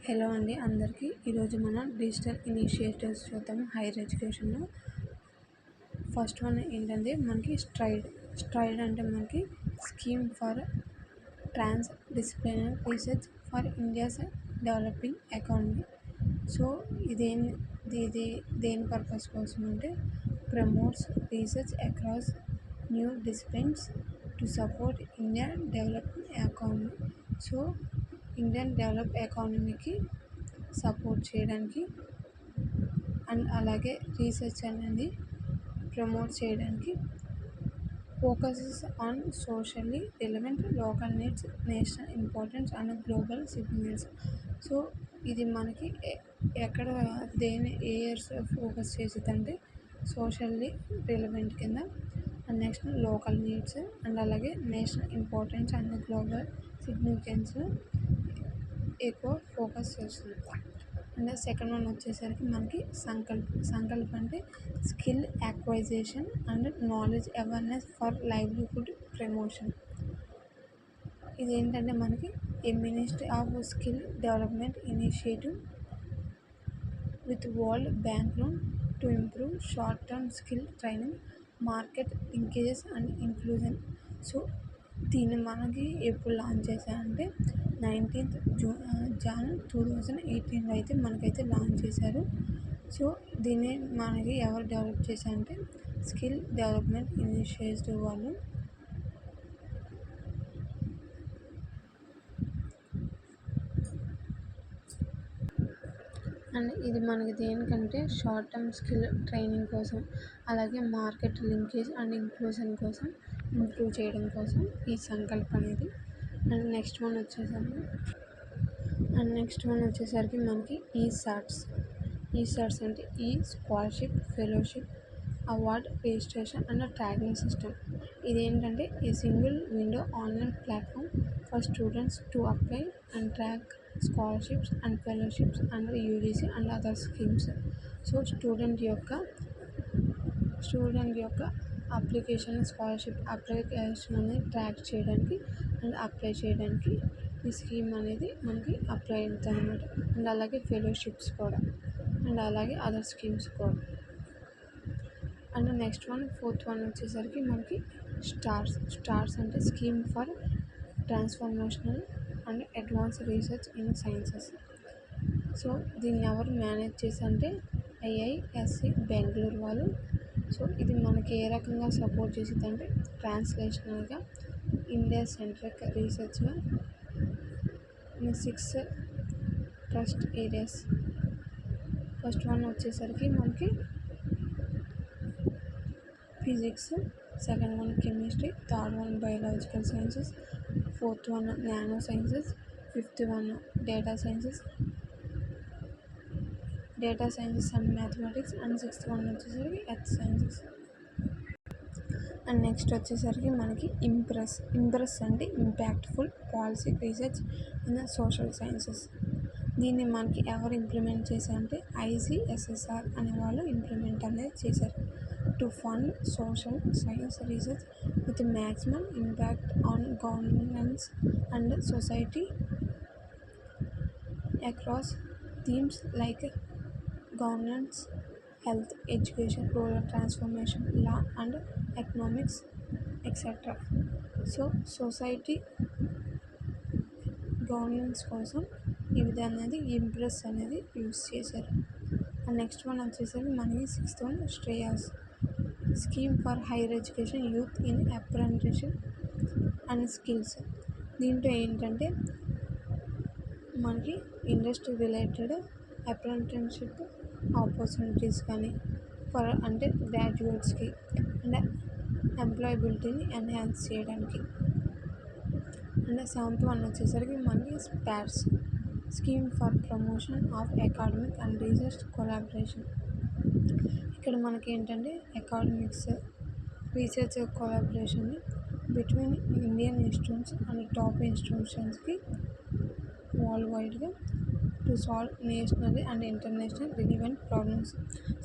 Hello అండి అందరికీ. ఈరోజు మనం డిజిటల్ ఇనిషియేటివ్స్ చూద్దాం. హైయర్ ఎడ్యుకేషన్లో ఫస్ట్ వన్ ఏంటంటే మనకి స్ట్రైడ్ అంటే మనకి scheme for trans disciplinary research for India's developing economy. So ఇది దేని పర్పస్ కోసం అంటే promotes research across new disciplines to support India developing economy. So Indian develop ఎకానమీకి సపోర్ట్ చేయడానికి అండ్ అలాగే రీసెర్చ్ అనేది ప్రమోట్ చేయడానికి focuses on socially relevant local needs, national importance and global significance. So ఇది మనకి ఎక్కడ ఏ ఇయర్స్లో ఫోకస్ చేసేదంటే సోషల్లీ రిలవెంట్ కింద and next local needs and అలాగే national importance and global significance ఎక్కువ ఫోకస్ చేస్తుంది. అండ్ సెకండ్ వన్ వచ్చేసరికి మనకి సంకల్ప్ అంటే skill acquisition and knowledge awareness for livelihood promotion. ఇదేంటంటే మనకి a ministry of skill development initiative with world bank loan to improve short term skill training, market linkages and inclusion. So దీన్ని మనకి ఎప్పుడు launch చేశారంటే 19th Jan 2018 అయితే మనకైతే launch చేశారు. So దీన్ని మనకి ఎవరు డెవలప్ చేశారంటే స్కిల్ డెవలప్మెంట్ ఇనిషియేటివ్ వాళ్ళు. అండ్ ఇది మనకి దేనికంటే షార్ట్ టర్మ్ స్కిల్ ట్రైనింగ్ కోసం, అలాగే మార్కెట్ లింకేజ్ అండ్ ఇంక్లూజన్ కోసం, ఇంప్రూవ్ చేయడం కోసం ఈ సంకల్ప్ అనేది. అండ్ నెక్స్ట్ వన్ వచ్చేసరికి మనకి ఈ సాట్స్ అంటే ఈ scholarship fellowship award registration and tracking system. ఇదేంటంటే a single window online platform for students to apply and track scholarships and fellowships under UGC and other schemes. So student యొక్క application scholarship application అనేది track చేయడానికి and apply చేయడానికి ఈ scheme అనేది మనకి apply అవుతుంది అన్నమాట. అండ్ అలాగే ఫెలోషిప్స్ కూడా అండ్ అలాగే అదర్ స్కీమ్స్ కూడా. అండ్ నెక్స్ట్ ఫోర్త్ వన్ వచ్చేసరికి మనకి స్టార్స్ అంటే scheme for transformational and advance research in sciences. So దీన్ని ఎవరు మేనేజ్ చేశారంటే IISc బెంగళూరు వాళ్ళు. సో ఇది మనకి ఏ రకంగా సపోర్ట్ చేసేదంటే ట్రాన్స్లేషనల్గా ఇండియా సెంట్రిక్ రీసెర్చ్గా 6 ట్రస్ట్ ఏరియాస్. ఫస్ట్ వన్ వచ్చేసరికి మనకి physics, second one chemistry, third one biological sciences, fourth one nano sciences, fifth one data sciences and mathematics and sixth one వచ్చేసరికి ఎర్త్ సైన్సెస్. అండ్ నెక్స్ట్ వచ్చేసరికి మనకి IMPRESS అంటే impactful policy research in social sciences. దీన్ని మనకి ఎవరు implement చేశారంటే ICSSR అనే వాళ్ళు ఇంప్లిమెంట్ అనేది చేశారు. To fund social science research with maximum impact on governance and society across themes like governance, health, education, rural transformation, law and economics etcetera. So society governance కోసం ఈ విధానం అనేది ఇంప్రెస్ అనేది యూస్ చేశారు. అండ్ నెక్స్ట్ వన్ వచ్చేసరికి మనకి sixth one SHREYAS scheme for higher education youth in apprenticeship and skills. దీంట్లో ఏంటంటే మనకి ఇండస్ట్రీ రిలేటెడ్ అప్రెంటిస్షిప్ ఆపర్చునిటీస్ కానీ ఫర్ అంటే గ్రాడ్యుయేట్స్కి అండ్ ఎంప్లాయబిలిటీని ఎన్హాన్స్ చేయడానికి. అండ్ సెవెంత్ వన్ వచ్చేసరికి మనకి SPARC scheme for promotion of academic and research collaboration. ఇక్కడ మనకి ఏంటంటే academics research collaboration between Indian institutes and top ఇన్స్టిట్యూషన్స్కి వరల్డ్ వైడ్గా to solve national and international relevant problems.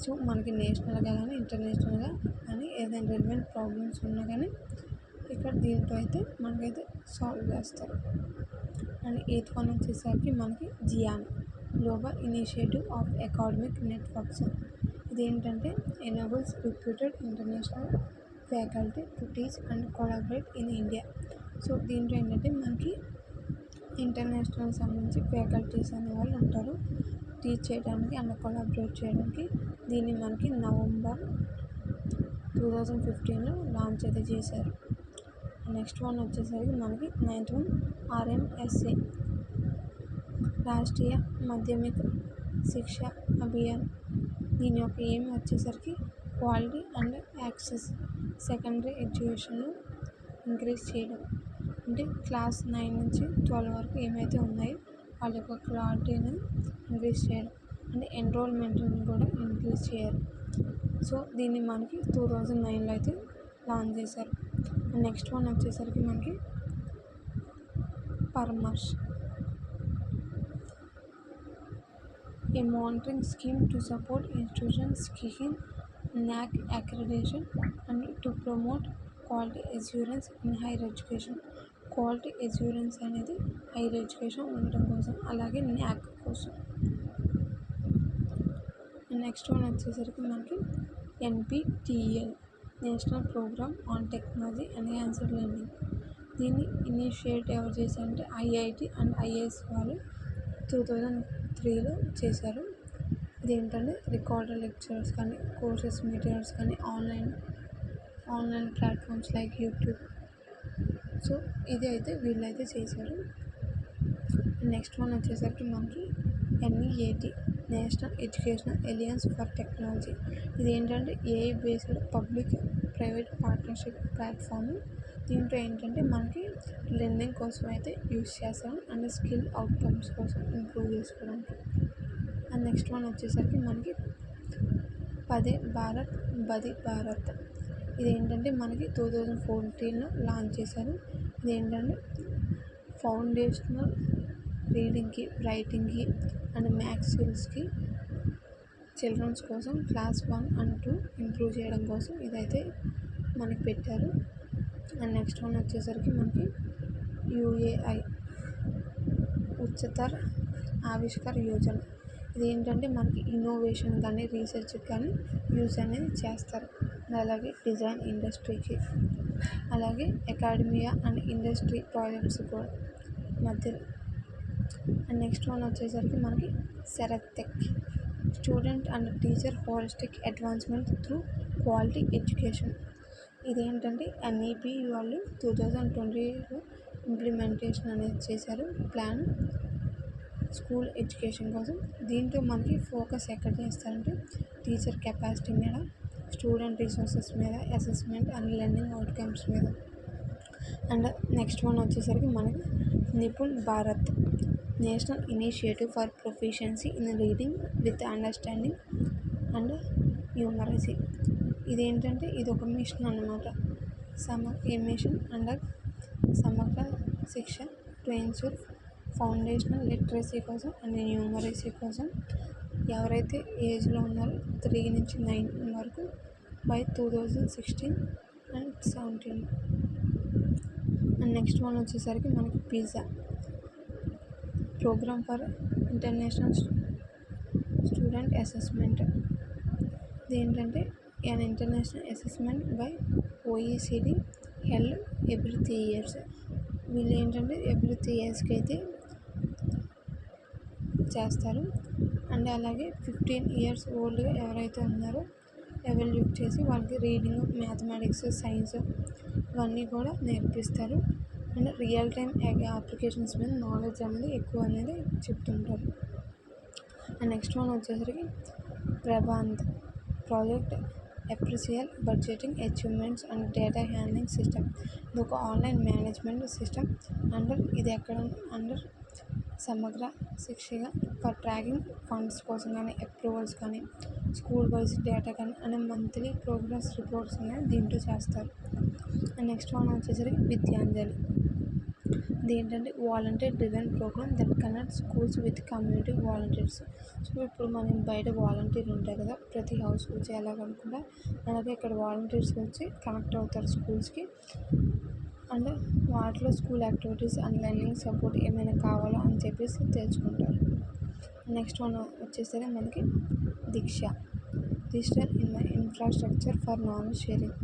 So మనకి నేషనల్గా కానీ ఇంటర్నేషనల్గా కానీ ఏదైనా రిలివెంట్ ప్రాబ్లమ్స్ ఉన్నా కానీ ఇక్కడ దీంట్లో అయితే మనకైతే సాల్వ్ చేస్తారు. అండ్ ఎయిత్ వన్ వచ్చేసరికి మనకి global initiative of academic networks. ఇదేంటంటే enables reputed international faculty to teach and collaborate in India. So దీంట్లో ఏంటంటే మనకి ఇంటర్నేషనల్ సంబంధించి ఫ్యాకల్టీస్ అనే వాళ్ళు ఉంటారు టీచ్ చేయడానికి అండ్ కొలాబరేట్ చేయడానికి. దీన్ని మనకి నవంబర్ 2015లో లాంచ్ అయితే చేశారు. నెక్స్ట్ వన్ వచ్చేసరికి మనకి 9th వన్ RMSA రాష్ట్రీయ మాధ్యమిక శిక్ష అభియాన్. దీని యొక్క ఎయిమ్ వచ్చేసరికి క్వాలిటీ అండ్ యాక్సెస్ సెకండరీ ఎడ్యుకేషన్ను ఇంక్రీజ్ చేయడం. అంటే క్లాస్ 9 నుంచి 12 వరకు ఏమైతే ఉన్నాయో వాళ్ళ యొక్క క్వాలిటీని ఇంక్రీజ్ చేయడం అంటే ఎన్రోల్మెంట్ని కూడా ఇంక్రీజ్ చేయాలి. సో దీన్ని మనకి 2009లో అయితే లాంచ్ చేశారు. నెక్స్ట్ వన్ వచ్చేసరికి మనకి పరామర్శ్, a monitoring scheme to support institutions seeking NAAC accreditation and to promote quality assurance in higher education. Quality assurance అనేది హైయర్ ఎడ్యుకేషన్ ఉండడం కోసం, అలాగే NAAC కోసం. నెక్స్ట్ వన్ వచ్చేసరికి మనకి NPTEL national programme on technology enhanced learning. దీన్ని initiate ఎవరు చేశారంటే IIT అండ్ IIS వాళ్ళు 2003లో చేశారు. ఇదేంటంటే రికార్డెడ్ లెక్చర్స్ కానీ కోర్సెస్ మెటీరియల్స్ కానీ online platforms like YouTube. So ఇది అయితే వీళ్ళైతే చేశారు. నెక్స్ట్ వన్ వచ్చేసరికి మనకి NEAT national educational alliance for technology. ఇదేంటంటే AI based public private partnership platform. దీంట్లో ఏంటంటే మనకి లెర్నింగ్ కోసం అయితే యూస్ చేస్తాం అండ్ స్కిల్ అవుట్కమ్స్ కోసం ఇంప్రూవ్ చేసుకోవడానికి. అండ్ నెక్స్ట్ వన్ వచ్చేసరికి మనకి పదే భారత్ బది భారత్. ఇదేంటంటే మనకి 2014లో లాంచ్ చేశారు. ఇదేంటంటే ఫౌండేషనల్ రీడింగ్కి, రైటింగ్కి అండ్ మ్యాథ్స్ స్కిల్స్కి చిల్డ్రన్స్ కోసం క్లాస్ 1 and 2 ఇంప్రూవ్ చేయడం కోసం ఇదైతే మనకి పెట్టారు. అండ్ నెక్స్ట్ వన్ వచ్చేసరికి మనకి UAI ఉच्चतर ఆవిష్కర్ యోజన. ఇదేంటంటే మనకి ఇన్నోవేషన్ కానీ రీసెర్చ్ కానీ యూస్ అనేది చేస్తారు. అలాగే డిజైన్ ఇండస్ట్రీకి, అలాగే అకాడమియా అండ్ ఇండస్ట్రీ ప్రాజెక్ట్స్ కూడా మధ్యలో. అండ్ నెక్స్ట్ వన్ వచ్చేసరికి మనకి సెరత్తెక్ student and teacher holistic advancement through quality education. ఇదేంటంటే NEP వాళ్ళు 2020లో ఇంప్లిమెంటేషన్ అనేది చేశారు ప్లాన్ స్కూల్ ఎడ్యుకేషన్ కోసం. దీంట్లో మనకి ఫోకస్ ఎక్కడ చేస్తారంటే టీచర్ కెపాసిటీ మీద, స్టూడెంట్ రిసోర్సెస్ మీద, అసెస్మెంట్ అండ్ లెర్నింగ్ అవుట్కమ్స్ మీద. అండ్ నెక్స్ట్ వన్ వచ్చేసరికి మనకి Nipun Bharat national initiative for proficiency in reading with understanding and numeracy. ఇదేంటంటే ఇది ఒక మిషన్ అన్నమాట. ఏ machine under Samagra Shiksha to ensure foundational literacy కోసం అండ్ న్యూమరసీ కోసం ఎవరైతే ఏజ్లో ఉన్నారో 3 నుంచి 9 వరకు by 2016 and 17. And next one వచ్చేసరికి మనకి PISA programme for international student assessment. ఇదేంటంటే an international assessment by OECD held every 3 years. వీళ్ళు ఏంటంటే ఎవ్రీ 3 yearsకి అయితే చేస్తారు. అండ్ అలాగే 15 years ఓల్డ్గా ఎవరైతే ఉన్నారో ఎవాల్యూట్ చేసి వాళ్ళకి రీడింగ్, మ్యాథమెటిక్స్, సైన్స్ ఇవన్నీ కూడా నేర్పిస్తారు. అండ్ రియల్ టైం అప్లికేషన్స్ మీద నాలెడ్జ్ అనేది ఎక్కువ అనేది చెప్తుంటారు. అండ్ నెక్స్ట్ వన్ వచ్చేసరికి PRABANDH project appraisal budgeting achievements and data handling system. ఇది ఒక ఆన్లైన్ మేనేజ్మెంట్ సిస్టమ్ ఇది ఎక్కడ అండర్ సమగ్ర శిక్షగా ఫర్ ట్రాకింగ్ ఫండ్స్ కోసం కానీ, అప్రూవల్స్ కానీ, స్కూల్ వైజ్ డేటా కానీ అండ్ మంత్లీ ప్రోగ్రెస్ రిపోర్ట్స్ అనేవి దీంట్లో చేస్తారు. అండ్ నెక్స్ట్ వన్ వచ్చేసరికి విద్యాంజలి. ఇదేంటంటే volunteer driven programme that connect schools with community volunteers. So ఇప్పుడు మనం బయట వాలంటీర్ ఉంటాయి కదా, ప్రతి హౌస్ వచ్చి ఎలా కనుక్కుంటా అలాగే ఇక్కడ వాలంటీర్స్ వచ్చి కనెక్ట్ అవుతారు స్కూల్స్కి. అండ్ వాటిలో school activities and learning support ఏమైనా కావాలో అని చెప్పేసి తెలుసుకుంటారు. నెక్స్ట్ వన్ వచ్చేసరికి మనకి DIKSHA, digital infrastructure for knowledge sharing.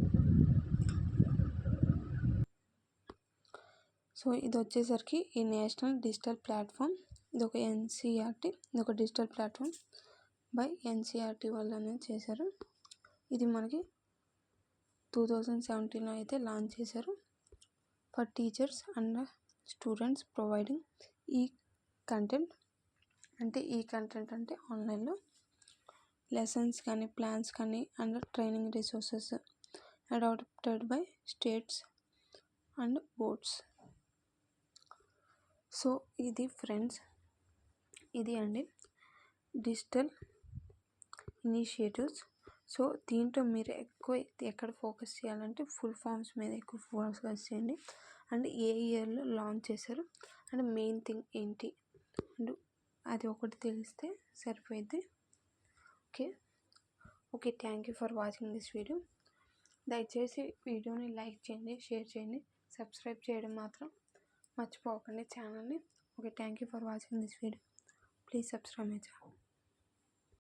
So ఇది వచ్చేసరికి ఈ నేషనల్ డిజిటల్ ప్లాట్ఫామ్, ఇది ఒక ఎన్సిఆర్టీ, ఇది ఒక డిజిటల్ ప్లాట్ఫామ్ బై ఎన్సిఆర్టీ వాళ్ళు అనేది చేశారు. ఇది మనకి 2017లో అయితే లాంచ్ చేశారు. For teachers and students providing ఈ కంటెంట్, అంటే ఈ కంటెంట్ అంటే ఆన్లైన్లో లెసన్స్ కానీ ప్లాన్స్ కానీ and training resources adapted by states and boards. So ఇది ఫ్రెండ్స్, ఇది అండి డిజిటల్ ఇనిషియేటివ్స్. సో దీంట్లో మీరు ఎక్కువ ఎక్కడ ఫోకస్ చేయాలంటే ఫుల్ ఫామ్స్ మీద ఎక్కువ ఫోకస్ చేయండి. అండ్ ఏ ఇయర్లో లాంచ్ చేశారు అండ్ మెయిన్ థింగ్ ఏంటి అండ్ అది ఒకటి తెలిస్తే సరిపోయింది. Okay thank you for watching this video. దయచేసి వీడియోని లైక్ చేయండి, షేర్ చేయండి, సబ్స్క్రైబ్ చేయడం మాత్రం మర్చిపోకండి ఛానల్ని. Okay thank you for watching this video. Please subscribe my channel.